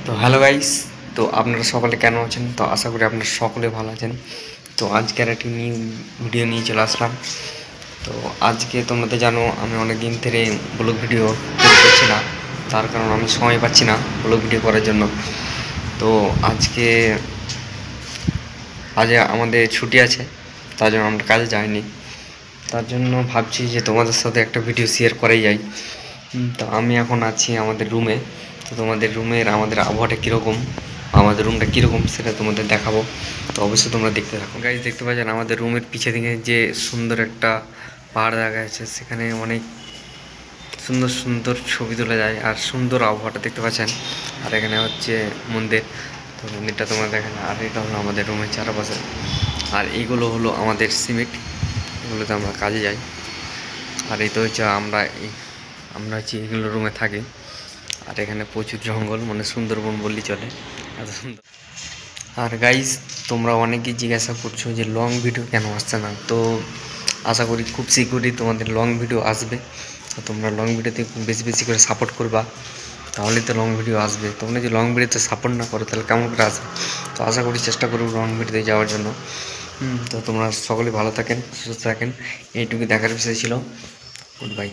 তো hello guys, তো আপনারা সকলে কেন আছেন? তো আশা করি আপনারা সকলে ভালো আছেন। তো আজকের একটি নিউ ভিডিও নিয়ে চলে আসলাম। তো আজকে তোমরা তো জানো আমি অনেক দিন ধরে ব্লগ ভিডিও করছি না, তার কারণ আমি সময় পাচ্ছি না ব্লগ ভিডিও করার জন্য। তো আজ আমাদের ছুটি আছে, তার জন্য আমরা কাজে যাইনি। তার জন্য ভাবছি যে তোমাদের সাথে একটা ভিডিও শেয়ার করাই যায়। তো আমি এখন আছি আমাদের রুমে। তো তোমাদের রুমের আমাদের আবহাওয়াটা কীরকম, আমাদের রুমটা কীরকম সেটা তোমাদের দেখাবো। তো অবশ্যই তোমরা দেখতে থাকো। গাইজ দেখতে পাচ্ছেন আমাদের রুমের পিছে দিকে যে সুন্দর একটা পাহাড় দেখা যাচ্ছে, সেখানে অনেক সুন্দর সুন্দর ছবি তোলা যায় আর সুন্দর আবহাওয়াটা দেখতে পাচ্ছেন। আর এখানে হচ্ছে মন্দির, তো মন্দিরটা তোমরা দেখেন। আর এটা হলো আমাদের রুমের চারপাশে। আর এইগুলো হলো আমাদের সিমেন্ট, এগুলোতে আমরা কাজে যাই। আর এই তো হচ্ছে আমরা হচ্ছে এগুলো রুমে থাকি। আর এখানে প্রচুর জঙ্গল, মানে সুন্দরবন বললেই চলে, এত সুন্দর। আর গাইজ তোমরা অনেকেই জিজ্ঞাসা করছো যে লং ভিডিও কেন আসছে না। তো আশা করি খুব শীঘ্রই তোমাদের লং ভিডিও আসবে। তো তোমরা লং ভিডিওতে বেশি বেশি করে সাপোর্ট করবা, তাহলে তো লং ভিডিও আসবে। তোমরা যদি লং ভিডিওতে সাপোর্ট না করো তাহলে কেমন করে আসবে? তো আশা করি চেষ্টা করবো লং ভিডিওতে যাওয়ার জন্য। তো তোমরা সকলে ভালো থাকেন, সুস্থ থাকেন, এইটুকু দেখার বিষয় ছিল। Good bye.